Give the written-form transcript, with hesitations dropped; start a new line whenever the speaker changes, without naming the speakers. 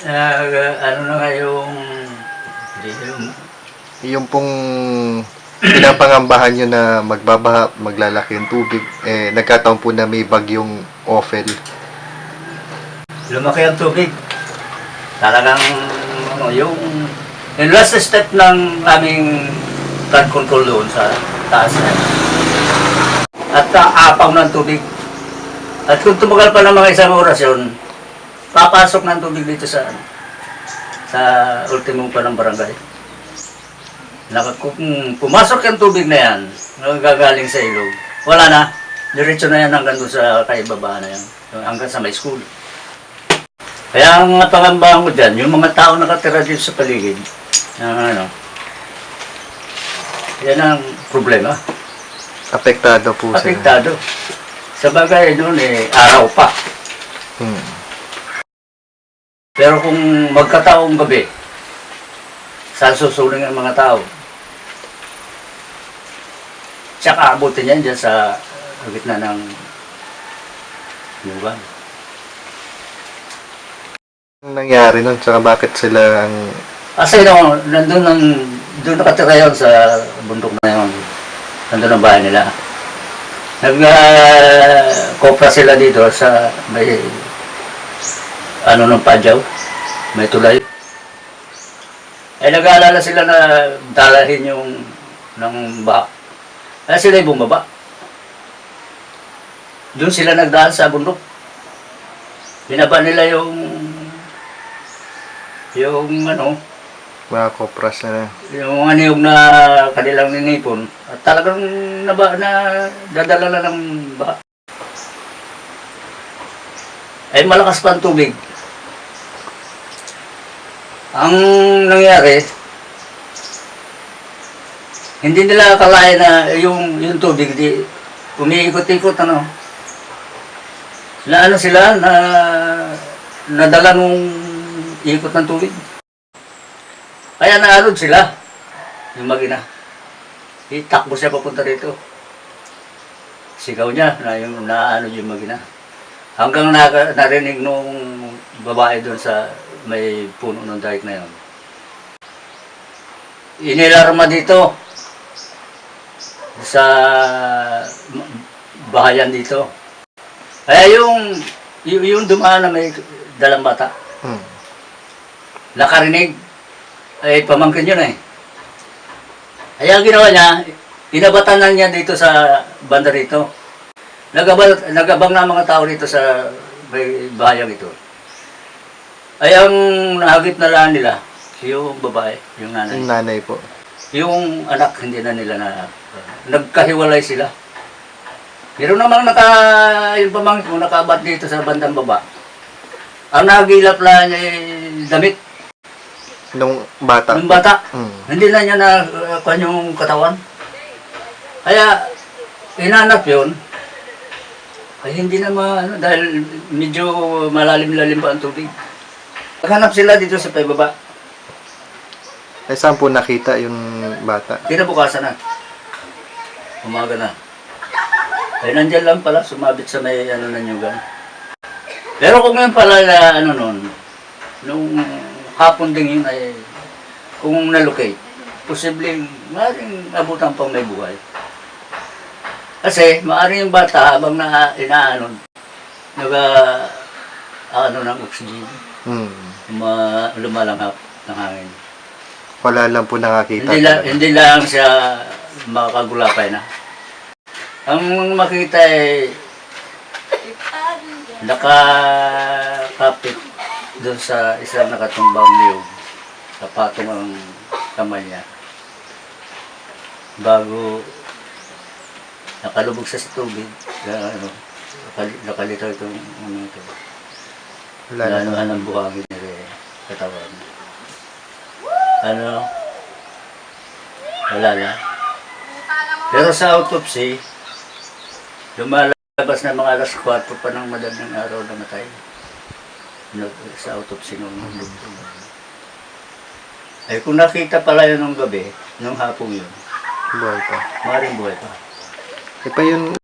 Ano na nga
Yung pong pinapangambahan nyo na magbabaha, maglalaki yung tubig, nagkataon po na may bagyong Ophel.
lumaki ang tubig. Talagang yung last step ng aming flood control doon sa taas na. At aapaw ng tubig. At kung tumagal pa ng mga isang oras yun, papasok ng tubig dito sa ultimo pa ng barangay. Kung pumasok yung tubig na yan, nagagaling sa ilog, wala na. Diretso na yan hanggang doon sa kaibaba na yan. Hanggang sa may school. Kaya ang mga pangambahan ko dyan, yung mga tao nakatira dito sa paligid, yan ang problema.
Apektado po sila.
Apektado. Sa bagay doon araw pa. Pero kung magkataong gabi, saan susuling ang mga tao? Tsaka abutin yan dyan sa gitna ng lugar.
Anong nangyari nun? Tsaka bakit sila ang...
Kasi doon nakatira yun sa bundok na yun. Nandun ang bahay nila. Nag-kopra sila dito sa may ng padyaw, may tulay. Nag-aalala sila na dalahin yung ng baha. Kaya sila yung bumaba. Doon sila nagdaan sa bundok. Binaba nila yung
mga kopras na
yung niyog na kanilang ninipon. At talagang dadala na ng baha. Malakas pa ang tubig. Ang nangyari, hindi nila akalain na yung tubig umiikot-ikot na sila na nadala nung ikot ng tubig. Kaya naarod sila yung magina. Itakbo siya papunta rito. Sigaw niya na yung yung magina. Hanggang narinig nung babae doon sa may puno ng dike na yun. Inilarma dito sa bahayan dito. Kaya yung dumaan na may dalang bata, nakarinig, pamangkin yun Kaya ginawa niya, inabatanan niya dito sa banda rito. Nagabang na mga tao rito sa may bahayang ito. Ay ang nahagip na lang nila, yung babae, yung nanay.
yung nanay po.
Yung anak, hindi na nila nagkahiwalay sila. Meron namang yung pamangkin mo nakabat dito sa bandang baba. Ang nagilap lang niya damit.
Nung bata?
Nung bata. Hindi na niya nakuha yung katawan. Kaya, inanap yun. Ay hindi na dahil medyo malalim-lalim pa ang tubig. Naghanap sila dito sa paibaba.
Saan po nakita yung bata?
Kinabukasan na. Umaga na. Ay nandiyan lang pala, sumabit sa may nanyugan. Pero kung yun pala na nung hapon din yun kung nalocate, posibleng maaaring abutan pang may buhay. Kasi maaaring yung bata habang ng oxygen. Lumalanghap ng hangin.
Wala lang po nakakita.
Hindi lang siya makakagulapay na. Ang makita nakakapit doon sa isang nakatumbang niyog. Sa patong ang kamay niya. Bago nakalubog siya sa tubig, nakalitaw itong ito. Wala ang buhangin nila katawan. Wala na. Pero sa autopsy, lumalabas na mga alas 4 pa ng madaling araw na matay. Sa autopsy nung ay kung nakita pala yun nung gabi, nung hapong yun,
Buhay pa.
maaaring buhay pa.
Pa yun